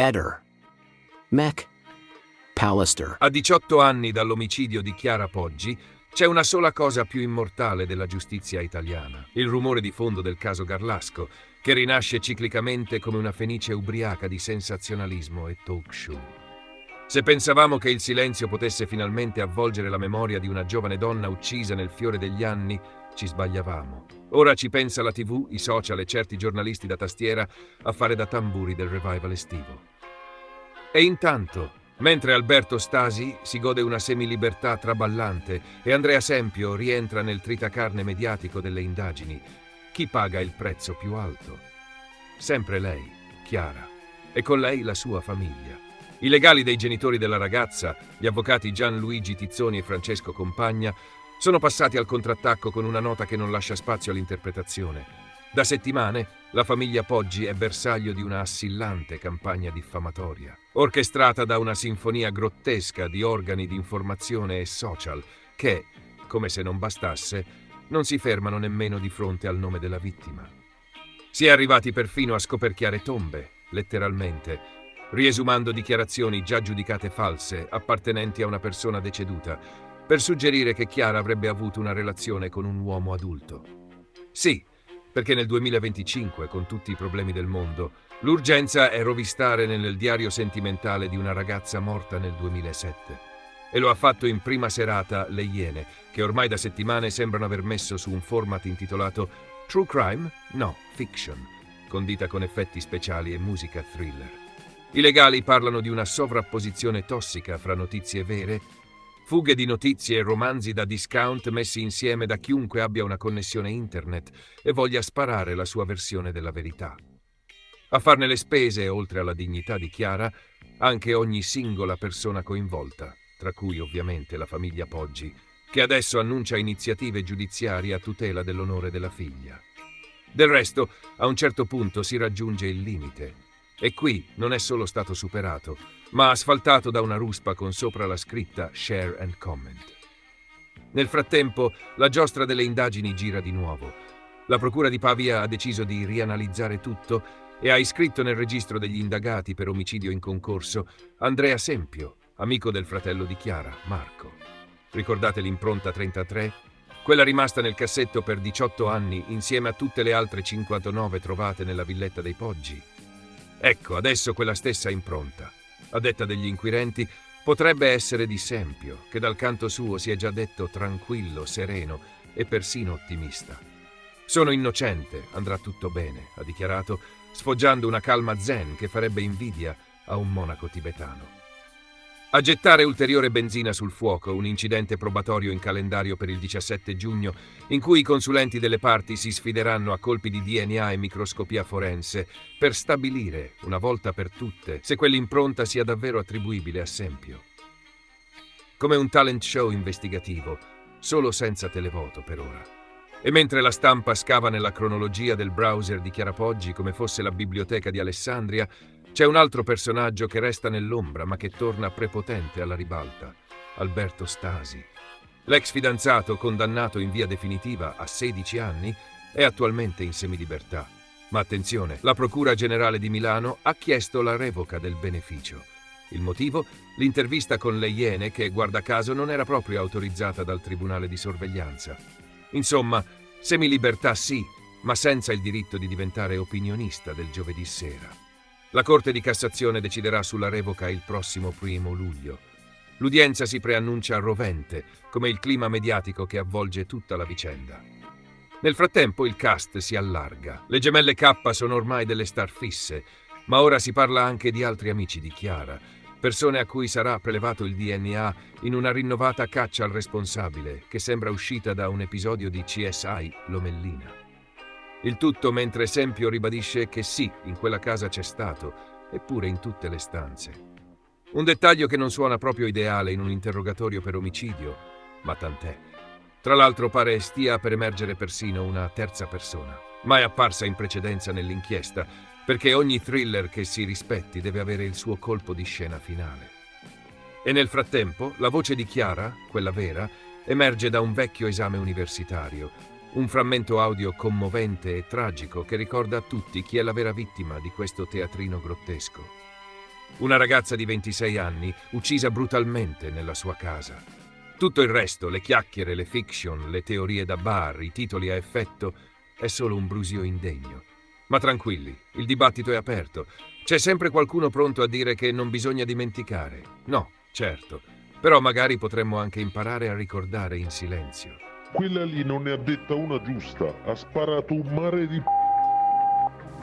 Eder. Mac Pallister. A 18 anni dall'omicidio di Chiara Poggi, c'è una sola cosa più immortale della giustizia italiana: il rumore di fondo del caso Garlasco, che rinasce ciclicamente come una fenice ubriaca di sensazionalismo e talk show. Se pensavamo che il silenzio potesse finalmente avvolgere la memoria di una giovane donna uccisa nel fiore degli anni, ci sbagliavamo. Ora ci pensa la TV, i social e certi giornalisti da tastiera a fare da tamburi del revival estivo. E intanto, mentre Alberto Stasi si gode una semilibertà traballante e Andrea Sempio rientra nel tritacarne mediatico delle indagini, chi paga il prezzo più alto? Sempre lei, Chiara, e con lei la sua famiglia. I legali dei genitori della ragazza, gli avvocati Gianluigi Tizzoni e Francesco Compagna, sono passati al contrattacco con una nota che non lascia spazio all'interpretazione. Da settimane la famiglia Poggi è bersaglio di una assillante campagna diffamatoria, orchestrata da una sinfonia grottesca di organi di informazione e social che, come se non bastasse, non si fermano nemmeno di fronte al nome della vittima. Si è arrivati perfino a scoperchiare tombe, letteralmente, riesumando dichiarazioni già giudicate false appartenenti a una persona deceduta, per suggerire che Chiara avrebbe avuto una relazione con un uomo adulto. Sì, perché nel 2025, con tutti i problemi del mondo, l'urgenza è rovistare nel diario sentimentale di una ragazza morta nel 2007. E lo ha fatto in prima serata Le Iene, che ormai da settimane sembrano aver messo su un format intitolato True Crime? No, Fiction, condita con effetti speciali e musica thriller. I legali parlano di una sovrapposizione tossica fra notizie vere, fughe di notizie e romanzi da discount messi insieme da chiunque abbia una connessione internet e voglia sparare la sua versione della verità. A farne le spese, oltre alla dignità di Chiara, anche ogni singola persona coinvolta, tra cui ovviamente la famiglia Poggi, che adesso annuncia iniziative giudiziarie a tutela dell'onore della figlia. Del resto, a un certo punto si raggiunge il limite. E qui non è solo stato superato, ma asfaltato da una ruspa con sopra la scritta Share and Comment. Nel frattempo, la giostra delle indagini gira di nuovo. La procura di Pavia ha deciso di rianalizzare tutto e ha iscritto nel registro degli indagati per omicidio in concorso Andrea Sempio, amico del fratello di Chiara, Marco. Ricordate l'impronta 33? Quella rimasta nel cassetto per 18 anni insieme a tutte le altre 59 trovate nella villetta dei Poggi. Ecco, adesso quella stessa impronta, a detta degli inquirenti, potrebbe essere di Sempio, che dal canto suo si è già detto tranquillo, sereno e persino ottimista. «Sono innocente, andrà tutto bene», ha dichiarato, sfoggiando una calma zen che farebbe invidia a un monaco tibetano. A gettare ulteriore benzina sul fuoco un incidente probatorio in calendario per il 17 giugno, in cui i consulenti delle parti si sfideranno a colpi di DNA e microscopia forense per stabilire, una volta per tutte, se quell'impronta sia davvero attribuibile a Sempio. Come un talent show investigativo, solo senza televoto per ora. E mentre la stampa scava nella cronologia del browser di Chiara Poggi come fosse la biblioteca di Alessandria, c'è un altro personaggio che resta nell'ombra ma che torna prepotente alla ribalta: Alberto Stasi. L'ex fidanzato, condannato in via definitiva a 16 anni, è attualmente in semilibertà. Ma attenzione, la Procura Generale di Milano ha chiesto la revoca del beneficio. Il motivo? L'intervista con Le Iene che, guarda caso, non era proprio autorizzata dal Tribunale di Sorveglianza. Insomma, semilibertà sì, ma senza il diritto di diventare opinionista del giovedì sera. La Corte di Cassazione deciderà sulla revoca il prossimo 1° luglio. L'udienza si preannuncia rovente, come il clima mediatico che avvolge tutta la vicenda. Nel frattempo il cast si allarga. Le gemelle K sono ormai delle star fisse, ma ora si parla anche di altri amici di Chiara, persone a cui sarà prelevato il DNA in una rinnovata caccia al responsabile, che sembra uscita da un episodio di CSI Lomellina. Il tutto mentre Sempio ribadisce che sì, in quella casa c'è stato, eppure in tutte le stanze. Un dettaglio che non suona proprio ideale in un interrogatorio per omicidio, ma tant'è. Tra l'altro pare stia per emergere persino una terza persona, mai apparsa in precedenza nell'inchiesta, perché ogni thriller che si rispetti deve avere il suo colpo di scena finale. E nel frattempo la voce di Chiara, quella vera, emerge da un vecchio esame universitario, un frammento audio commovente e tragico che ricorda a tutti chi è la vera vittima di questo teatrino grottesco. una ragazza di 26 anni uccisa brutalmente nella sua casa. Tutto il resto, le chiacchiere, le fiction, le teorie da bar, i titoli a effetto, è solo un brusio indegno. Ma tranquilli, il dibattito è aperto. C'è sempre qualcuno pronto a dire che non bisogna dimenticare. No, certo. Però magari potremmo anche imparare a ricordare in silenzio. Quella lì non ne ha detta una giusta, ha sparato un mare di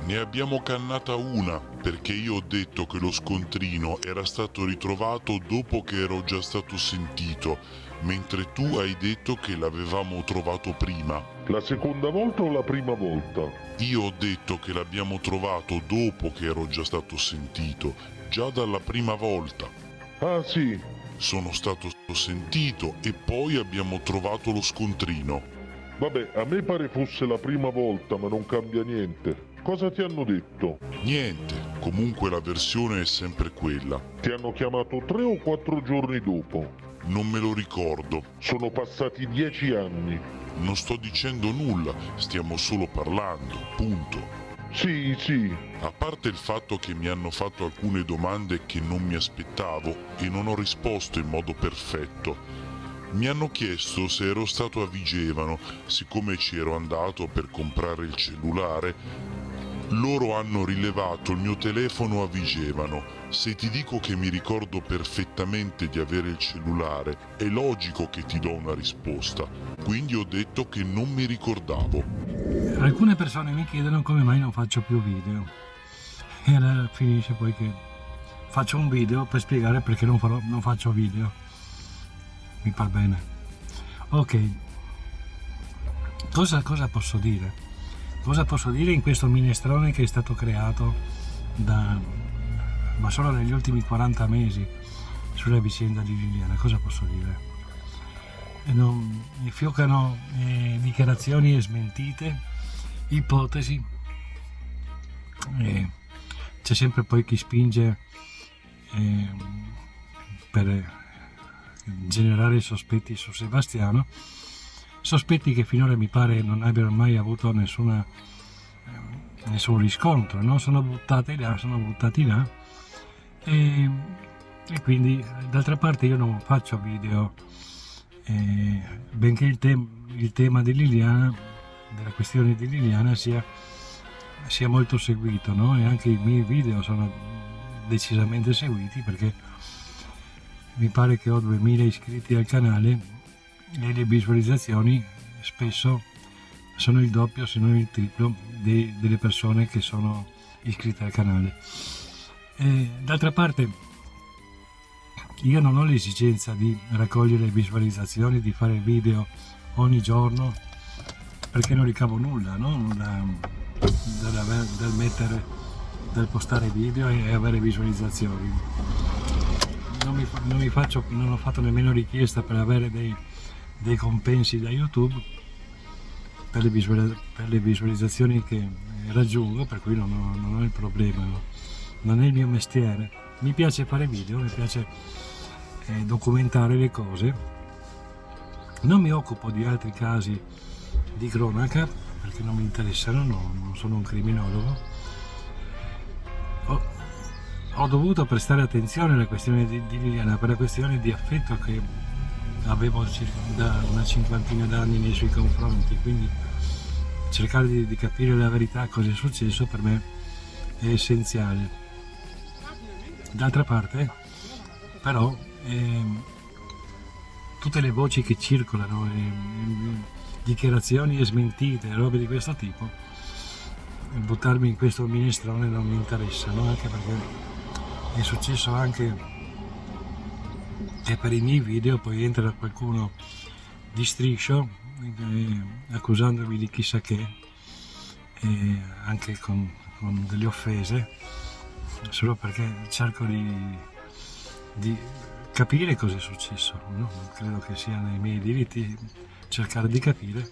Ne abbiamo cannata una, perché io ho detto che lo scontrino era stato ritrovato dopo che ero già stato sentito, mentre tu hai detto che l'avevamo trovato prima. La seconda volta o la prima volta? Io ho detto che l'abbiamo trovato dopo che ero già stato sentito, già dalla prima volta. Ah sì, Sono stato sentito e poi abbiamo trovato lo scontrino. vabbè, a me pare fosse la prima volta, ma non cambia niente. Cosa ti hanno detto? Niente, comunque la versione è sempre quella. Ti hanno chiamato 3 o 4 giorni dopo? Non me lo ricordo. Sono passati 10 anni. Non sto dicendo nulla, stiamo solo parlando, punto. Sì, sì, A parte il fatto che mi hanno fatto alcune domande che non mi aspettavo e non ho risposto in modo perfetto. Mi hanno chiesto se ero stato a Vigevano, siccome ci ero andato per comprare il cellulare. Loro hanno rilevato il mio telefono a Vigevano. Se ti dico che mi ricordo perfettamente di avere il cellulare, è logico che ti do una risposta. Quindi ho detto che non mi ricordavo. Alcune persone mi chiedono come mai non faccio più video. E allora finisce poi che faccio un video per spiegare perché non faccio video. Mi par bene. Ok. Cosa posso dire? Cosa posso dire in questo minestrone che è stato creato ma solo negli ultimi 40 mesi sulla vicenda di Liliana? Cosa posso dire? Fioccano dichiarazioni e smentite, ipotesi. C'è sempre poi chi spinge per generare sospetti su Sebastiano, sospetti che finora mi pare non abbiano mai avuto nessun riscontro, no? Sono buttati là e quindi d'altra parte io non faccio video, benché il tema di Liliana, della questione di Liliana sia molto seguito, no? E anche i miei video sono decisamente seguiti, perché mi pare che ho 2000 iscritti al canale e le visualizzazioni spesso sono il doppio se non il triplo delle persone che sono iscritte al canale. D'altra parte io non ho l'esigenza di raccogliere visualizzazioni, di fare video ogni giorno, perché non ricavo nulla, no? Dal postare video e avere visualizzazioni. Non ho fatto nemmeno richiesta per avere dei compensi da YouTube per le visualizzazioni che raggiungo, per cui non ho il problema, no? Non è il mio mestiere. Mi piace fare video, mi piace documentare le cose. Non mi occupo di altri casi di cronaca perché non mi interessano, non sono un criminologo. Ho dovuto prestare attenzione alla questione di Liliana per la questione di affetto che avevo da una cinquantina d'anni nei suoi confronti, quindi cercare di capire la verità, cosa è successo, per me è essenziale. D'altra parte però tutte le voci che circolano, dichiarazioni e smentite, robe di questo tipo, buttarmi in questo minestrone non mi interessano, anche perché è successo anche che per i miei video poi entra qualcuno di striscio accusandomi di chissà che, anche con delle offese, solo perché cerco di capire cosa è successo, no? Credo che sia nei miei diritti cercare di capire,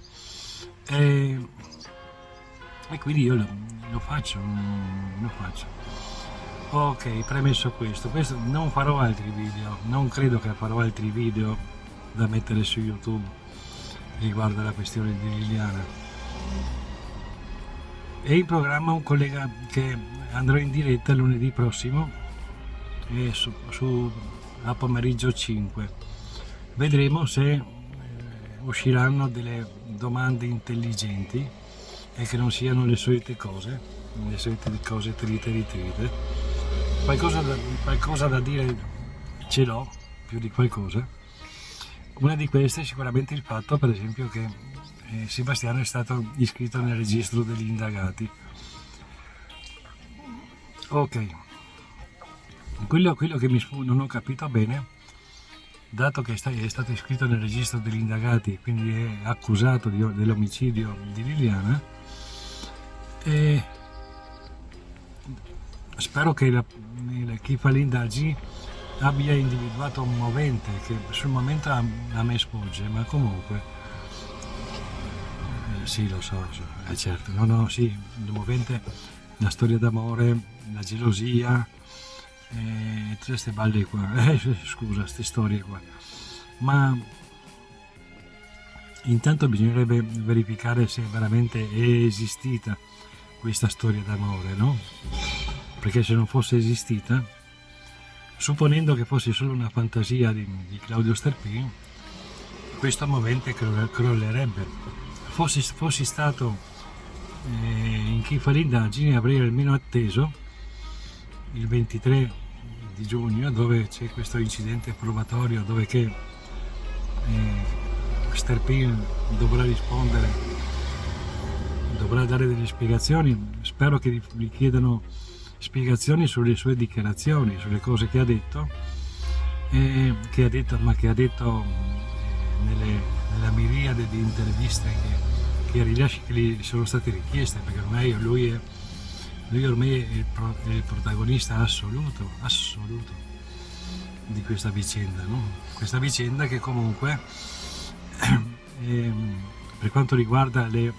e quindi io lo faccio. Ok, premesso questo, non farò altri video, non credo che farò altri video da mettere su YouTube riguardo alla questione di Liliana. È in programma un collega che andrò in diretta lunedì prossimo e a pomeriggio 5. Vedremo se usciranno delle domande intelligenti e che non siano le solite cose trite. Qualcosa da dire ce l'ho, più di qualcosa. Una di queste è sicuramente il fatto, per esempio, che Sebastiano è stato iscritto nel registro degli indagati. Ok, quello che non ho capito bene, dato che è stato iscritto nel registro degli indagati, quindi è accusato dell'omicidio di Liliana, e spero che chi fa le indagini abbia individuato un movente che sul momento a me sfugge, ma comunque sì, lo so, certo, sì, il movente, la storia d'amore, la gelosia, tutte queste balle qua, scusa, queste storie qua, ma intanto bisognerebbe verificare se veramente è esistita questa storia d'amore, no? Perché se non fosse esistita, supponendo che fosse solo una fantasia di Claudio Sterpin, questo movente crollerebbe. Fossi stato in chi fa le indagini, avrei almeno atteso il 23 di giugno, dove c'è questo incidente probatorio, dove che Sterpin dovrà rispondere, dovrà dare delle spiegazioni. Spero che gli chiedano spiegazioni sulle sue dichiarazioni, sulle cose che ha detto, nella miriade di interviste che gli sono state richieste, perché ormai lui è il protagonista assoluto di questa vicenda, no? Questa vicenda che comunque per quanto riguarda le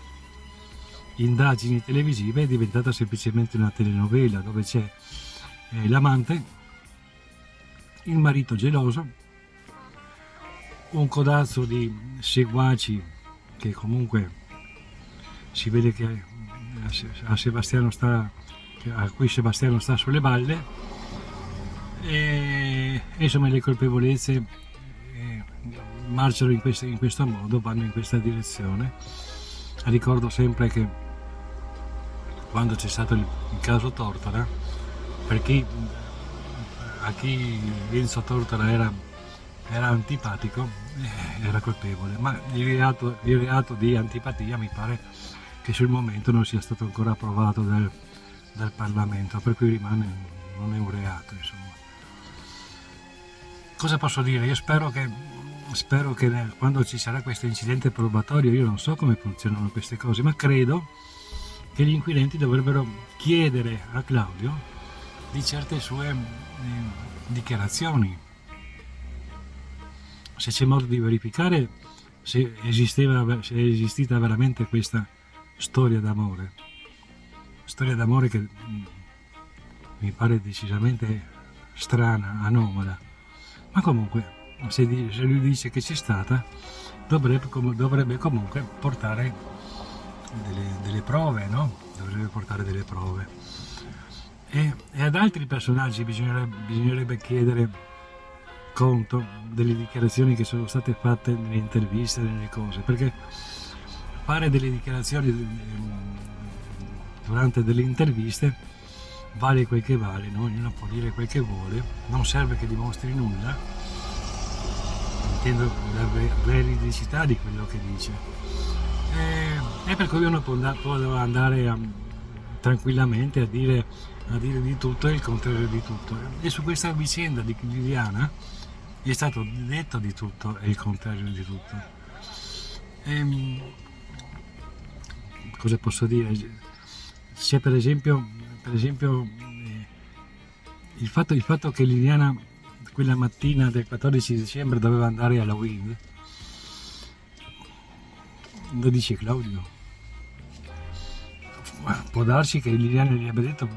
indagini televisive è diventata semplicemente una telenovela, dove c'è l'amante, il marito geloso, un codazzo di seguaci che comunque si vede che a cui Sebastiano sta sulle balle, e insomma le colpevolezze marciano in questo modo, vanno in questa direzione. Ricordo sempre che quando c'è stato il caso Tortora, a chi Enzo Tortora era antipatico, era colpevole, ma il reato di antipatia mi pare che sul momento non sia stato ancora approvato dal Parlamento, per cui non è un reato, insomma. Cosa posso dire? Io spero che quando ci sarà questo incidente probatorio, io non so come funzionano queste cose, ma credo che gli inquirenti dovrebbero chiedere a Claudio di certe sue dichiarazioni, se c'è modo di verificare se è esistita veramente questa storia d'amore che mi pare decisamente strana, anomala, ma comunque se lui dice che c'è stata, dovrebbe comunque portare delle prove, no? Dovrebbe portare delle prove. E ad altri personaggi bisognerebbe chiedere conto delle dichiarazioni che sono state fatte nelle interviste, nelle cose, perché fare delle dichiarazioni durante delle interviste vale quel che vale, no? Ognuno può dire quel che vuole, non serve che dimostri nulla, intendo la veridicità di quello che dice, e per cui uno può andare tranquillamente a dire di tutto e il contrario di tutto, e su questa vicenda di Liliana è stato detto di tutto e il contrario di tutto. Cosa posso dire? C'è per esempio il fatto che Liliana quella mattina del 14 dicembre doveva andare alla Wind, lo dice Claudio. Può darsi che Liliana gli abbia detto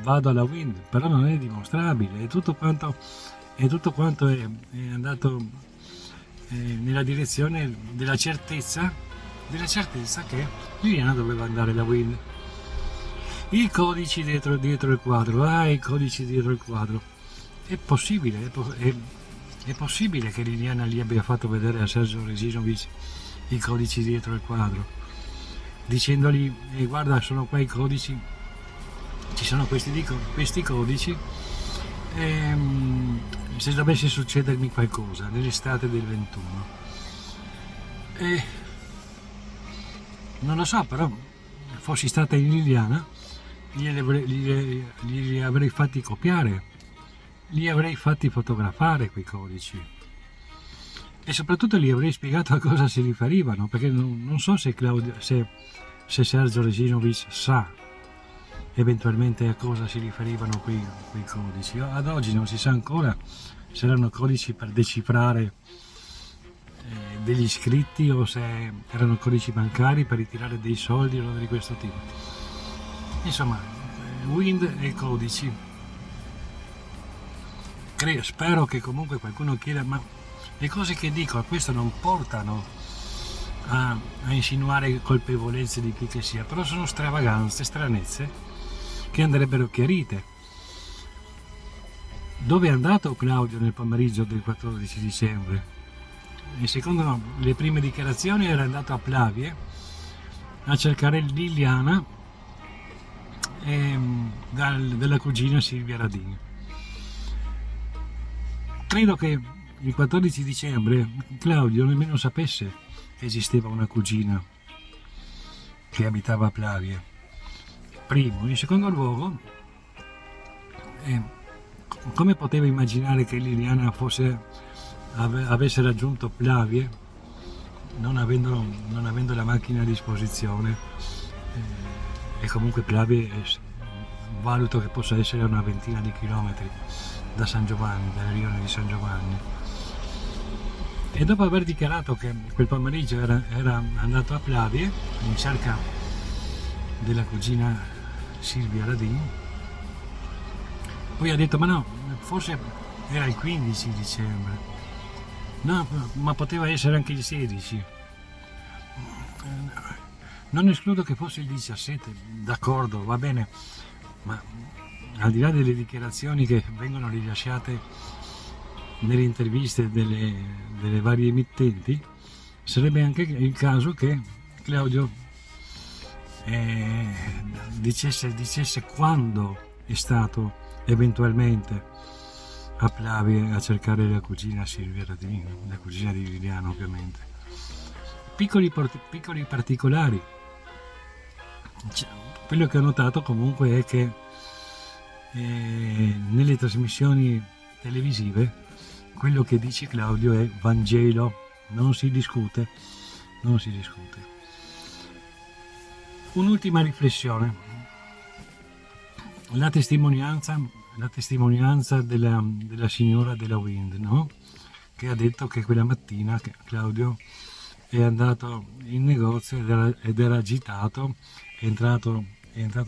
vado alla Wind, però non è dimostrabile, e tutto quanto è andato nella direzione della certezza che Liliana doveva andare alla Wind. I codici dietro il quadro, i codici dietro il quadro. è possibile, è possibile che Liliana gli abbia fatto vedere a Sergio Resinovic i codici dietro il quadro, dicendogli guarda, sono qua i codici, ci sono questi codici, se dovesse succedermi qualcosa nell'estate del 21. Non lo so, però fossi stata in Liliana li avrei fatti copiare, li avrei fatti fotografare quei codici e soprattutto gli avrei spiegato a cosa si riferivano, perché non so se Sergio Resinovic sa eventualmente a cosa si riferivano quei codici. Ad oggi non si sa ancora se erano codici per decifrare degli iscritti o se erano codici bancari per ritirare dei soldi o roba di questo tipo. Insomma, Wind e codici. Spero che comunque qualcuno chieda, ma le cose che dico a questo non portano a insinuare colpevolezze di chi che sia, però sono stravaganze, stranezze che andrebbero chiarite. Dove è andato Claudio nel pomeriggio del 14 dicembre? E secondo le prime dichiarazioni era andato a Plavie a cercare Liliana della cugina Silvia Radin. Credo che il 14 dicembre Claudio nemmeno sapesse che esisteva una cugina che abitava a Plavie. Primo. In secondo luogo, come poteva immaginare che Liliana avesse raggiunto Plavie non avendo la macchina a disposizione, e comunque Plavie valuto che possa essere una ventina di chilometri da San Giovanni, dalla rione di San Giovanni. E dopo aver dichiarato che quel pomeriggio era andato a Plavie in cerca della cugina Silvia Radin, poi ha detto ma no, forse era il 15 dicembre, no, ma poteva essere anche il 16, non escludo che fosse il 17, d'accordo, va bene, ma al di là delle dichiarazioni che vengono rilasciate nelle interviste delle varie emittenti, sarebbe anche il caso che Claudio dicesse quando è stato eventualmente a Plavie a cercare la cugina Silvia Radin, la cugina di Liliana ovviamente. Piccoli particolari. Quello che ho notato comunque è che nelle trasmissioni televisive quello che dice Claudio è Vangelo, non si discute. Un'ultima riflessione: la testimonianza della signora della Wind, no? Che ha detto che quella mattina Claudio è andato in negozio ed era agitato, è entrato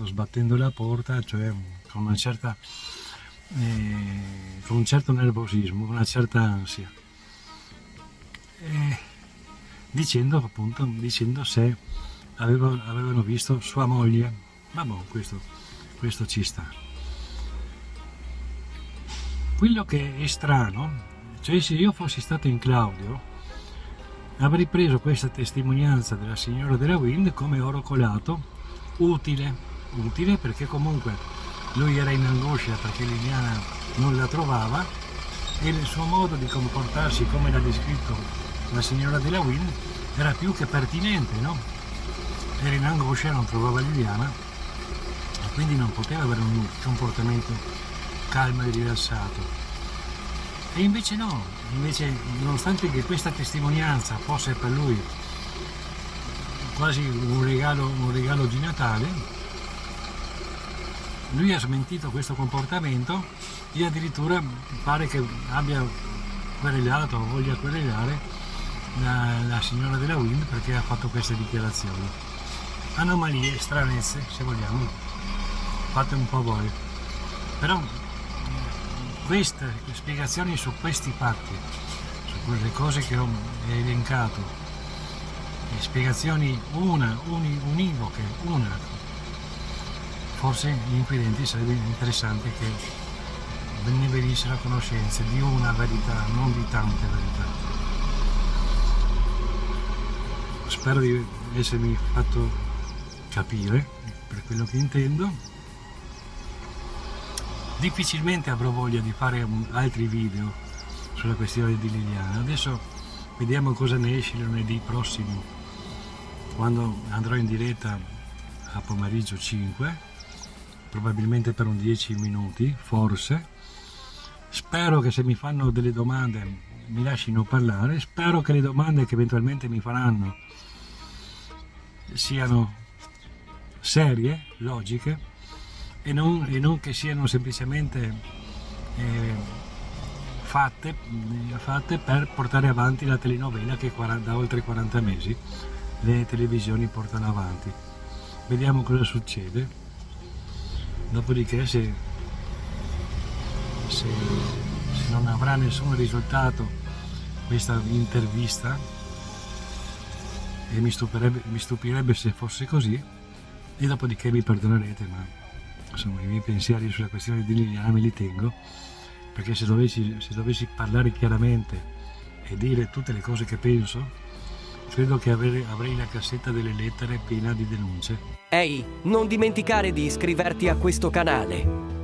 sbattendo la porta, cioè con un certo nervosismo, una certa ansia, dicendo se avevano visto sua moglie. Ma boh, questo ci sta. Quello che è strano, cioè se io fossi stato in Claudio avrei preso questa testimonianza della signora della Wind come oro colato, utile perché comunque lui era in angoscia perché Liliana non la trovava e il suo modo di comportarsi, come l'ha descritto la signora della Wind, era più che pertinente, no? Era in angoscia, non trovava Liliana e quindi non poteva avere un comportamento calmo e rilassato. E invece no, nonostante che questa testimonianza fosse per lui quasi un regalo di Natale, lui ha smentito questo comportamento e addirittura pare che abbia querelato o voglia querelare la signora della Wind perché ha fatto queste dichiarazioni. Anomalie, stranezze, se vogliamo, fate un po' voi. Però queste spiegazioni su questi fatti, su quelle cose che ho elencato, spiegazioni univoche, forse gli inquirenti sarebbe interessante che ne venissero a conoscenza di una verità, non di tante verità. Spero di essermi fatto capire per quello che intendo. Difficilmente avrò voglia di fare altri video sulla questione di Liliana. Adesso vediamo cosa ne esce lunedì prossimo, quando andrò in diretta a pomeriggio 5, probabilmente per un 10 minuti, forse. Spero che se mi fanno delle domande mi lasciano parlare, spero che le domande che eventualmente mi faranno siano serie, logiche, e non che siano semplicemente fatte per portare avanti la telenovela che da oltre 40 mesi le televisioni portano avanti. Vediamo cosa succede. Dopodiché se non avrà nessun risultato questa intervista, e mi stupirebbe se fosse così, e dopodiché mi perdonerete, ma insomma i miei pensieri sulla questione di Liliana me li tengo, perché se dovessi parlare chiaramente e dire tutte le cose che penso, credo che avrei la cassetta delle lettere piena di denunce. Ehi, non dimenticare di iscriverti a questo canale.